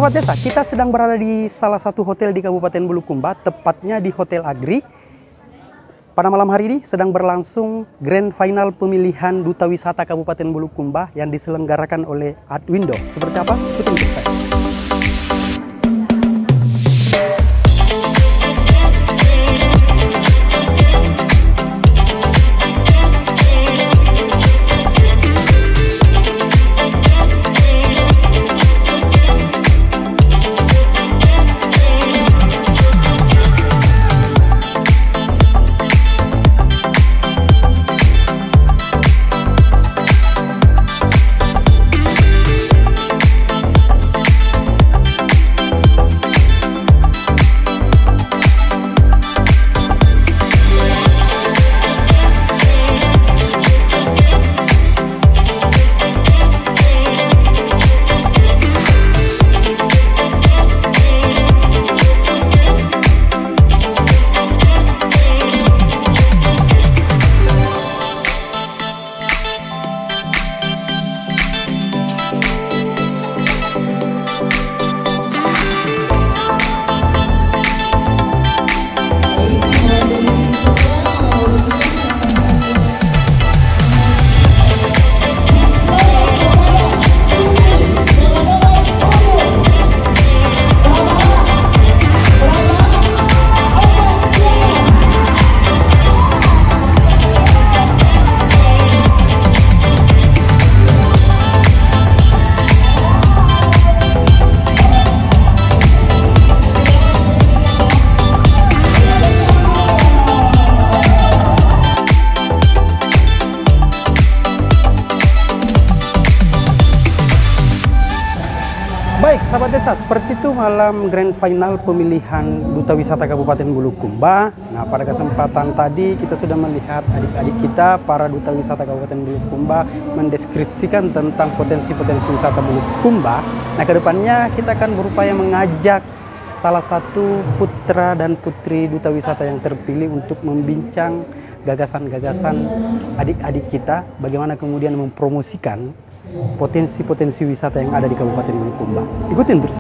sahabat desa, kita sedang berada di salah satu hotel di Kabupaten Bulukumba, tepatnya di Hotel Agri. Pada malam hari ini sedang berlangsung Grand Final pemilihan Duta Wisata Kabupaten Bulukumba yang diselenggarakan oleh Adwindo. Seperti apa? Ikutin saya. Baik, sahabat desa, seperti itu malam Grand Final pemilihan Duta Wisata Kabupaten Bulukumba. Nah, pada kesempatan tadi kita sudah melihat adik-adik kita, para Duta Wisata Kabupaten Bulukumba, mendeskripsikan tentang potensi-potensi wisata Bulukumba. Nah, kedepannya kita akan berupaya mengajak salah satu putra dan putri Duta Wisata yang terpilih untuk membincang gagasan-gagasan adik-adik kita, bagaimana kemudian mempromosikan potensi-potensi wisata yang ada di Kabupaten Bulukumba. Ikutin terus.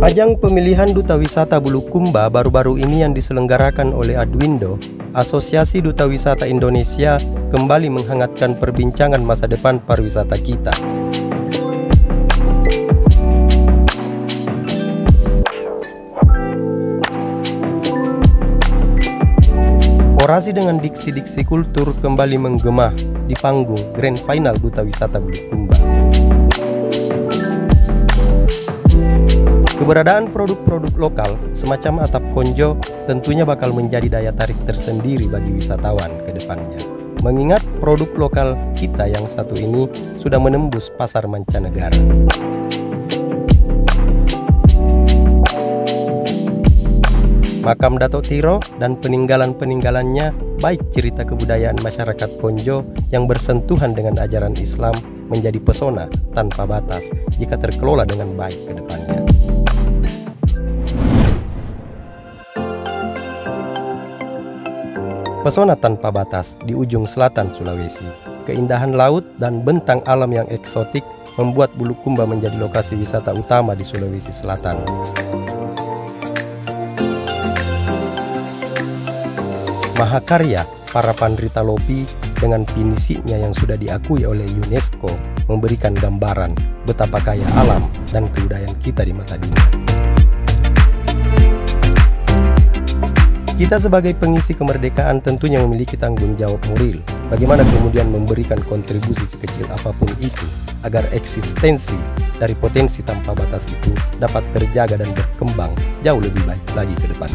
Ajang pemilihan Duta Wisata Bulukumba baru-baru ini yang diselenggarakan oleh Adwindo, Asosiasi Duta Wisata Indonesia, kembali menghangatkan perbincangan masa depan pariwisata kita. Orasi dengan diksi-diksi kultur kembali menggema di panggung Grand Final Duta Wisata Bulukumba. Keberadaan produk-produk lokal semacam atap konjo tentunya bakal menjadi daya tarik tersendiri bagi wisatawan ke depannya. Mengingat produk lokal kita yang satu ini sudah menembus pasar mancanegara. Makam Dato' Tiro dan peninggalan-peninggalannya, baik cerita kebudayaan masyarakat Konjo yang bersentuhan dengan ajaran Islam, menjadi pesona tanpa batas jika terkelola dengan baik ke depannya. Pesona tanpa batas di ujung selatan Sulawesi, Keindahan laut dan bentang alam yang eksotik membuat Bulukumba menjadi lokasi wisata utama di Sulawesi Selatan. Mahakarya para penderita Lopi dengan pinisinya yang sudah diakui oleh UNESCO memberikan gambaran betapa kaya alam dan kebudayaan kita di mata dunia. Kita sebagai pengisi kemerdekaan tentunya memiliki tanggung jawab moral. Bagaimana kemudian memberikan kontribusi sekecil apapun itu agar eksistensi dari potensi tanpa batas itu dapat terjaga dan berkembang jauh lebih baik lagi ke depan.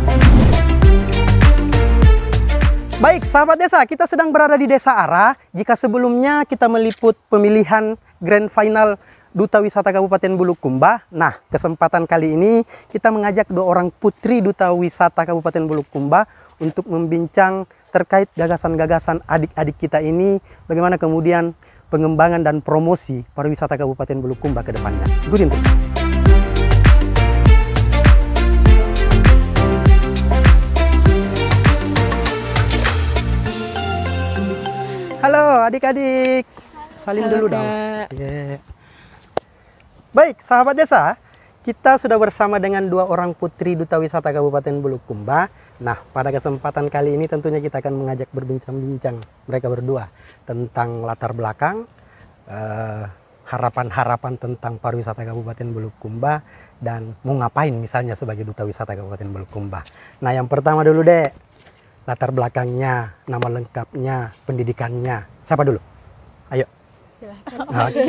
Baik, sahabat desa, kita sedang berada di Desa Ara. Jika sebelumnya kita meliput pemilihan Grand Final Duta Wisata Kabupaten Bulukumba. Nah, kesempatan kali ini kita mengajak 2 orang putri Duta Wisata Kabupaten Bulukumba untuk membincang terkait gagasan-gagasan adik-adik kita ini, bagaimana kemudian pengembangan dan promosi pariwisata Kabupaten Bulukumba ke depannya. Ikutin terus. Halo adik-adik, salim dulu dong. Yeah. Baik, sahabat desa, kita sudah bersama dengan 2 orang putri Duta Wisata Kabupaten Bulukumba. Nah, pada kesempatan kali ini tentunya kita akan mengajak berbincang-bincang mereka berdua tentang latar belakang, harapan-harapan tentang pariwisata Kabupaten Bulukumba, dan mau ngapain misalnya sebagai Duta Wisata Kabupaten Bulukumba. Nah, yang pertama dulu deh, latar belakangnya, nama lengkapnya, pendidikannya. Siapa dulu? Ayo. Silakan. Oke.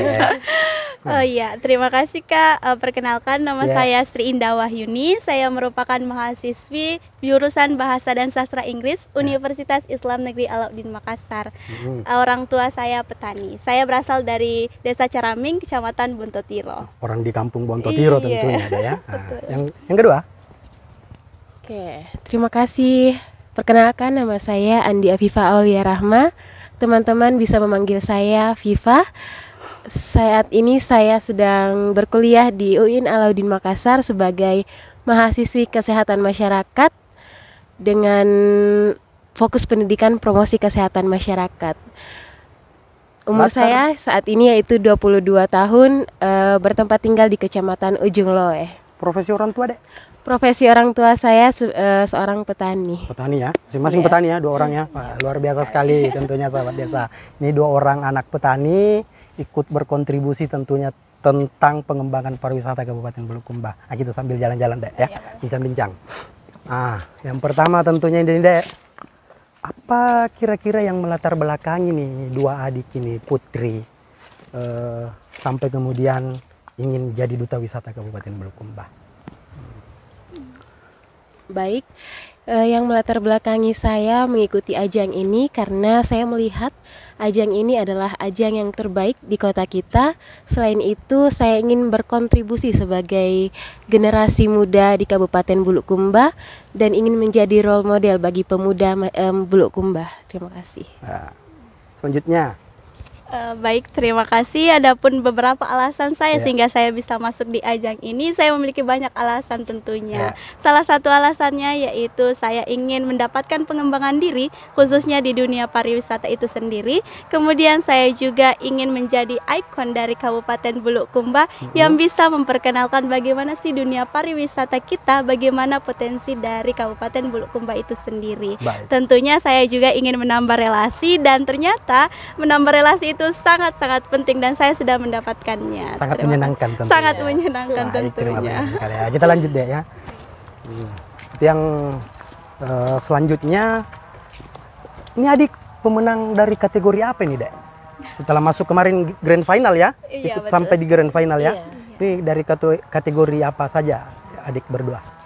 Oh iya, terima kasih Kak. Perkenalkan, nama saya Sri Indah Wahyuni. Saya merupakan mahasiswi jurusan Bahasa dan Sastra Inggris Universitas Islam Negeri Alauddin Makassar. Orang tua saya petani. Saya berasal dari Desa Caraming, Kecamatan Bontotiro. Orang di kampung Bontotiro tentunya ada ya. Nah, yang kedua. Oke, terima kasih. Perkenalkan, nama saya Andi Afifa Aulia Rahma. Teman-teman bisa memanggil saya Viva. Saat ini saya sedang berkuliah di UIN Alauddin Makassar sebagai mahasiswi kesehatan masyarakat dengan fokus pendidikan promosi kesehatan masyarakat. Umur saya saat ini yaitu 22 tahun, bertempat tinggal di Kecamatan Ujung Loe. Profesi orang tua, Dek? Profesi orang tua saya seorang petani. Petani ya, masing-masing petani ya, 2 orang ya. Wah, luar biasa sekali tentunya sahabat desa. Ini 2 orang anak petani ikut berkontribusi tentunya tentang pengembangan pariwisata Kabupaten Bulukumba. Nah, kita sambil jalan-jalan Dek ya, bincang-bincang. Nah, yang pertama tentunya ini Dek, apa kira-kira yang melatar belakangi nih 2 adik ini putri sampai kemudian ingin jadi Duta Wisata Kabupaten Bulukumba? Baik, yang melatar belakangi saya mengikuti ajang ini karena saya melihat ajang ini adalah ajang yang terbaik di kota kita. Selain itu, saya ingin berkontribusi sebagai generasi muda di Kabupaten Bulukumba dan ingin menjadi role model bagi pemuda Bulukumba. Terima kasih. Nah, selanjutnya. Baik, terima kasih. Adapun beberapa alasan saya sehingga saya bisa masuk di ajang ini, saya memiliki banyak alasan tentunya. Salah satu alasannya yaitu saya ingin mendapatkan pengembangan diri khususnya di dunia pariwisata itu sendiri. Kemudian saya juga ingin menjadi ikon dari Kabupaten Bulukumba yang bisa memperkenalkan bagaimana sih dunia pariwisata kita, bagaimana potensi dari Kabupaten Bulukumba itu sendiri. Tentunya saya juga ingin menambah relasi dan ternyata menambah relasi itu sangat-sangat penting dan saya sudah mendapatkannya. Sangat menyenangkan tentunya. Sangat menyenangkan tentunya. Ya, kita lanjut deh ya. Yang selanjutnya, ini adik pemenang dari kategori apa ini Dek? Setelah masuk kemarin Grand Final ya, ikut sampai di Grand Final ya. Ini dari kategori apa saja adik berdua?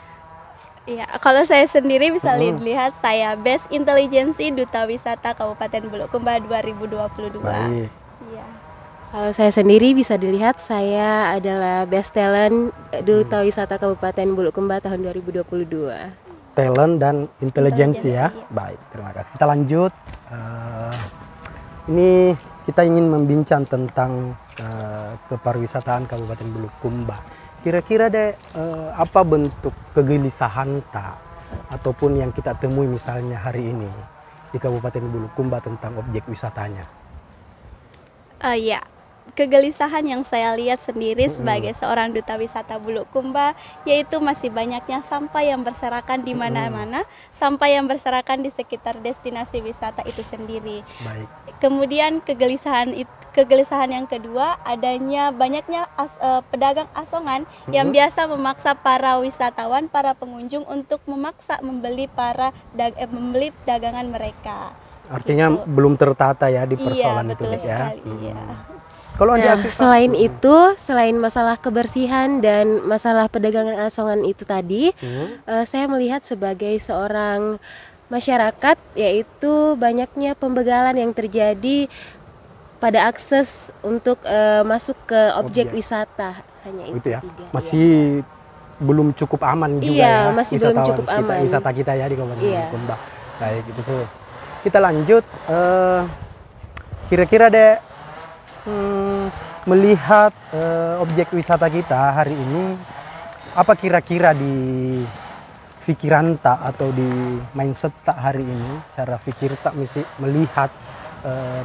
Iya, kalau saya sendiri bisa lihat saya Best Intelijensi Duta Wisata Kabupaten Bulukumba 2022. Baik. Iya. Kalau saya sendiri bisa dilihat saya adalah Best Talent Duta Wisata Kabupaten Bulukumba tahun 2022. Talent dan intelijensi ya. Baik, terima kasih. Kita lanjut. Ini kita ingin membincang tentang kepariwisataan Kabupaten Bulukumba. Kira-kira deh apa bentuk kegelisahan tak ataupun yang kita temui misalnya hari ini di Kabupaten Bulukumba tentang objek wisatanya? Ya, kegelisahan yang saya lihat sendiri sebagai seorang duta wisata Bulukumba, yaitu masih banyaknya sampah yang berserakan di mana-mana, sampah yang berserakan di sekitar destinasi wisata itu sendiri. Baik. Kemudian kegelisahan yang kedua, adanya banyaknya pedagang asongan yang biasa memaksa para wisatawan, para pengunjung untuk memaksa membeli membeli dagangan mereka. Artinya belum tertata ya di persoalan itu betul ya. sekali, iya. Kalau Andi Nah, Afifah, selain itu, selain masalah kebersihan dan masalah pedagangan asongan itu tadi, saya melihat sebagai seorang masyarakat, yaitu banyaknya pembegalan yang terjadi pada akses untuk masuk ke objek wisata. Hanya itu ya, tiga, masih belum cukup aman juga Iya, ya masih belum wisatawan cukup kita, aman. wisata kita ya di Kabupaten Iya. Bulukumba. Baik, itu tuh. Kita lanjut, kira-kira deh melihat objek wisata kita hari ini, apa kira-kira di pikiran tak atau di mindset tak hari ini, cara pikir tak melihat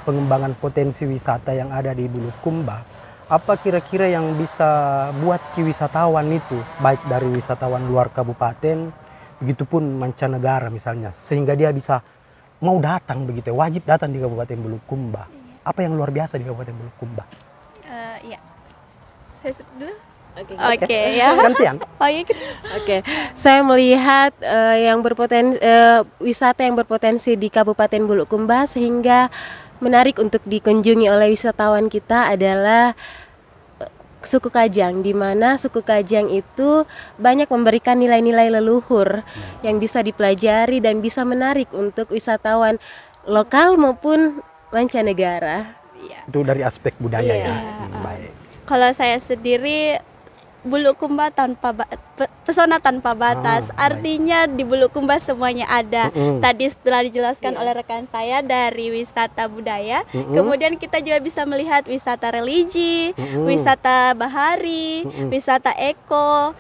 pengembangan potensi wisata yang ada di Bulukumba, apa kira-kira yang bisa buat wisatawan itu, baik dari wisatawan luar kabupaten, begitupun mancanegara misalnya, sehingga dia bisa mau datang begitu, wajib datang di Kabupaten Bulukumba. Apa yang luar biasa di Kabupaten Bulukumba? Ya, saya dulu. Oke. Oke, ya. Gantian. Oh iya, Oke, saya melihat wisata yang berpotensi di Kabupaten Bulukumba sehingga menarik untuk dikunjungi oleh wisatawan kita adalah suku Kajang, di mana suku Kajang itu banyak memberikan nilai-nilai leluhur yang bisa dipelajari dan bisa menarik untuk wisatawan lokal maupun mancanegara. Itu dari aspek budaya ya. Baik. kalau saya sendiri Bulukumba pesona tanpa batas. baik. Artinya di Bulukumba semuanya ada. Tadi setelah dijelaskan oleh rekan saya dari wisata budaya, kemudian kita juga bisa melihat wisata religi, wisata bahari, wisata eko,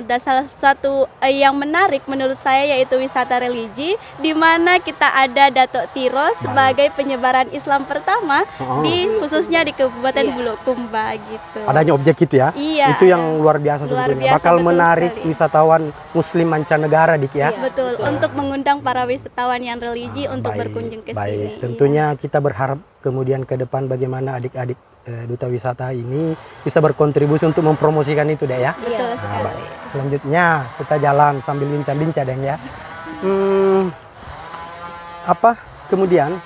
dan salah satu yang menarik menurut saya yaitu wisata religi, di mana kita ada Datuk Tiro sebagai penyebaran Islam pertama khususnya di Kabupaten Bulukumba gitu. Adanya objek itu ya. Iya. Itu yang luar biasa Luar tentunya. biasa, Bakal betul menarik sekali. wisatawan muslim mancanegara Dik ya. Betul, untuk mengundang para wisatawan yang religi untuk Baik, berkunjung ke baik. sini. Tentunya kita berharap kemudian ke depan bagaimana adik-adik duta wisata ini bisa berkontribusi untuk mempromosikan itu deh ya. Betul Nah, sekali. baik. Selanjutnya kita jalan sambil bincang-bincang deh ya. Apa kemudian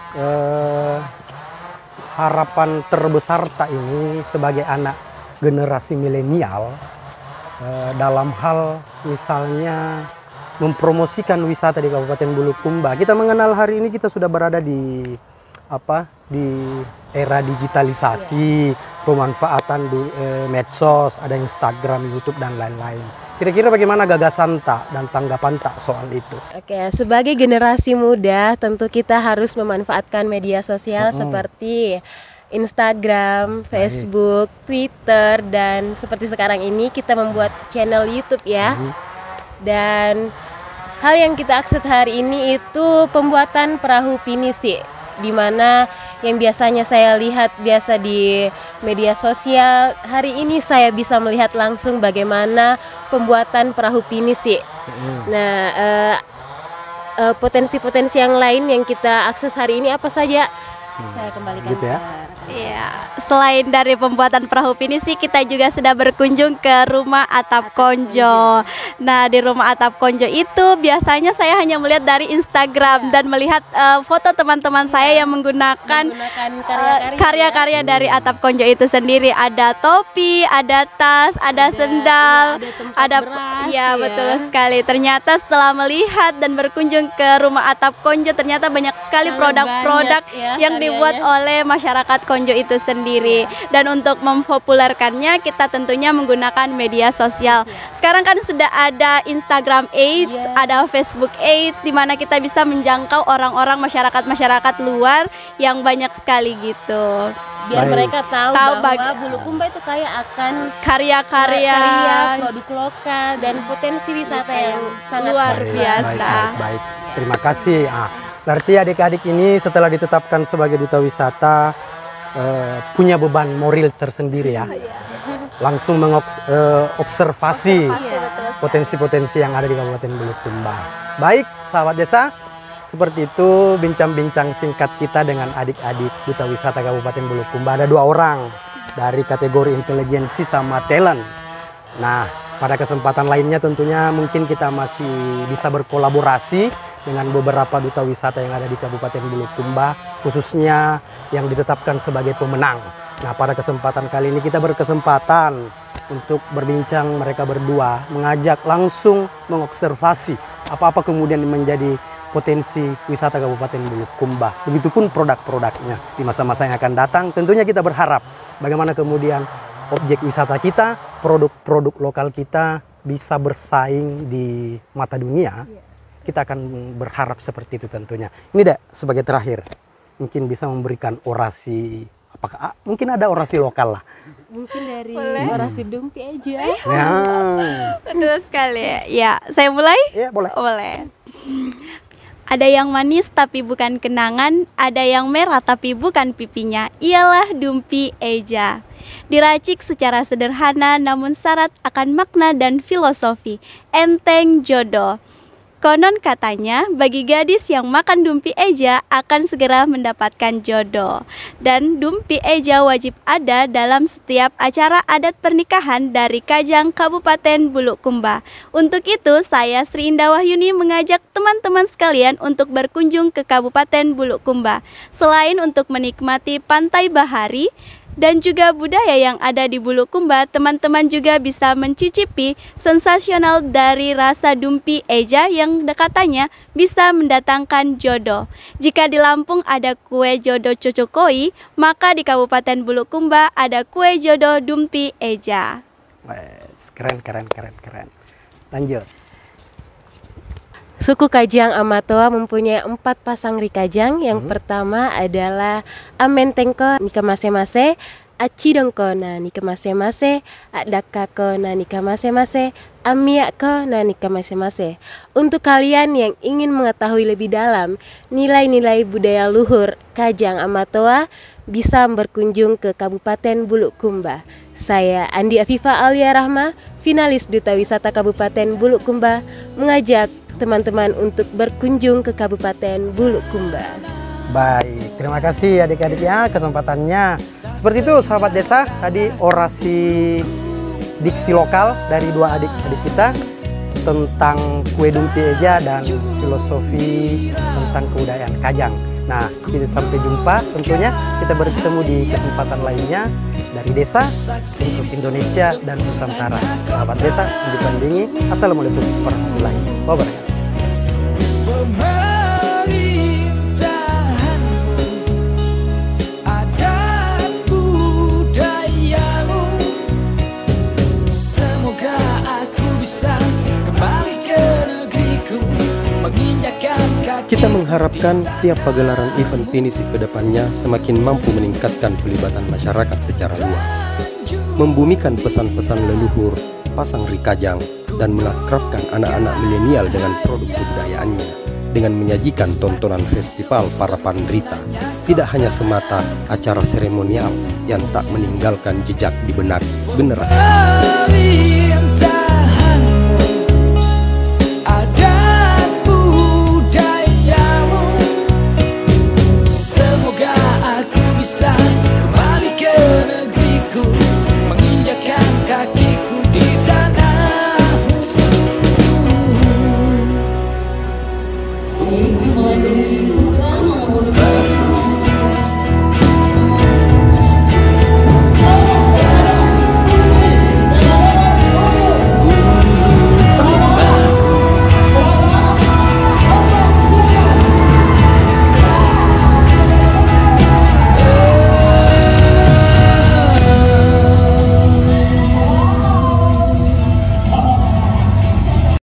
harapan terbesar tak ini sebagai anak generasi milenial dalam hal misalnya mempromosikan wisata di Kabupaten Bulukumba. Kita mengenal hari ini kita sudah berada di era digitalisasi, pemanfaatan medsos, ada Instagram, YouTube dan lain-lain. Kira-kira bagaimana gagasan tak dan tanggapan tak soal itu? Oke, sebagai generasi muda tentu kita harus memanfaatkan media sosial seperti Instagram, Facebook, Twitter, dan seperti sekarang ini kita membuat channel YouTube ya. Dan hal yang kita akses hari ini itu pembuatan perahu pinisi, di mana yang biasanya saya lihat biasa di media sosial, hari ini saya bisa melihat langsung bagaimana pembuatan perahu pinisi. Nah, potensi-potensi yang lain yang kita akses hari ini apa saja? Saya kembalikan Gitu ya. Iya, selain dari pembuatan perahu pinisi, kita juga sudah berkunjung ke rumah atap konjo. Nah, di rumah atap konjo itu biasanya saya hanya melihat dari Instagram dan melihat foto teman-teman saya yang menggunakan karya-karya dari atap konjo itu sendiri. Ada topi, ada tas, ada sendal, ada beras, ya, ya. betul sekali. Ternyata setelah melihat dan berkunjung ke rumah atap konjo, ternyata banyak sekali Sangat produk-produk banyak ya yang dibuat oleh masyarakat konjo itu sendiri. Dan untuk mempopulerkannya kita tentunya menggunakan media sosial. Sekarang kan sudah ada Instagram Ads, ada Facebook Ads, di mana kita bisa menjangkau orang-orang masyarakat luar yang banyak sekali gitu. Biar Baik. mereka tahu bahwa Tahu Bulukumba itu kaya akan Karya-karya produk lokal dan potensi wisata yang sangat luar Baik, biasa. Baik. Terima kasih. Berarti adik-adik ini setelah ditetapkan sebagai duta wisata, punya beban moral tersendiri ya. Langsung mengobservasi potensi-potensi yang ada di Kabupaten Bulukumba. Baik, sahabat desa, seperti itu bincang-bincang singkat kita dengan adik-adik Duta Wisata Kabupaten Bulukumba. Ada 2 orang dari kategori intelijensi sama talent. Nah, pada kesempatan lainnya tentunya mungkin kita masih bisa berkolaborasi dengan beberapa duta wisata yang ada di Kabupaten Bulukumba, khususnya yang ditetapkan sebagai pemenang. Nah, pada kesempatan kali ini kita berkesempatan untuk berbincang mereka berdua, mengajak langsung mengobservasi apa-apa kemudian menjadi potensi wisata Kabupaten Bulukumba. Begitupun produk-produknya di masa-masa yang akan datang. Tentunya kita berharap bagaimana kemudian objek wisata kita, produk-produk lokal kita bisa bersaing di mata dunia. Kita akan berharap seperti itu tentunya. Ini Dek, sebagai terakhir, mungkin bisa memberikan orasi. Apakah mungkin ada orasi lokal lah? Mungkin dari orasi Dumpi aja. Ya. Betul sekali. Ya, saya mulai? Ya, boleh. Boleh. Ada yang manis tapi bukan kenangan, ada yang merah tapi bukan pipinya. Ialah Dumpi Eja. Diracik secara sederhana namun syarat akan makna dan filosofi. Enteng jodoh. Konon katanya, bagi gadis yang makan Dumpi Eja akan segera mendapatkan jodoh. Dan Dumpi Eja wajib ada dalam setiap acara adat pernikahan dari Kajang Kabupaten Bulukumba. Untuk itu, saya Sri Indah Wahyuni mengajak teman-teman sekalian untuk berkunjung ke Kabupaten Bulukumba. Selain untuk menikmati pantai bahari dan juga budaya yang ada di Bulukumba, teman-teman juga bisa mencicipi sensasional dari rasa Dumpi Eja yang katanya bisa mendatangkan jodoh. Jika di Lampung ada kue jodoh cocokoi, maka di Kabupaten Bulukumba ada kue jodoh Dumpi Eja. Keren. Lanjut. Suku Kajang Amatoa mempunyai 4 pasang rikajang. Yang pertama adalah Amentengko nikamase-mase, Acidongko na nikamase-mase, Adakako na nikamase-mase, Amiako na nikamase-mase. Untuk kalian yang ingin mengetahui lebih dalam nilai-nilai budaya luhur Kajang Amatoa, bisa berkunjung ke Kabupaten Bulukumba. Saya Andi Afifa Aulia Rahma, finalis Duta Wisata Kabupaten Bulukumba, mengajak teman-teman untuk berkunjung ke Kabupaten Bulukumba. Baik, terima kasih adik-adik ya kesempatannya. Seperti itu sahabat desa, tadi orasi diksi lokal dari 2 adik-adik kita tentang kue Dumpi Eja dan filosofi tentang kebudayaan Kajang. Nah, kita sampai jumpa tentunya, kita bertemu di kesempatan lainnya dari desa untuk Indonesia dan Nusantara. Sahabat desa, dipandingi. Assalamualaikum warahmatullahi wabarakatuh. Pemerintahanmu, adat budayamu, semoga aku bisa kembali ke negeriku, menginjakkan kaki. Kita mengharapkan tiap pagelaran event pinisi ke depannya semakin mampu meningkatkan pelibatan masyarakat secara luas, membumikan pesan-pesan leluhur, pasang rikajang, dan mengakrabkan anak-anak milenial dengan produk kebudayaannya dengan menyajikan tontonan festival para penderita, tidak hanya semata acara seremonial yang tak meninggalkan jejak di benak generasi.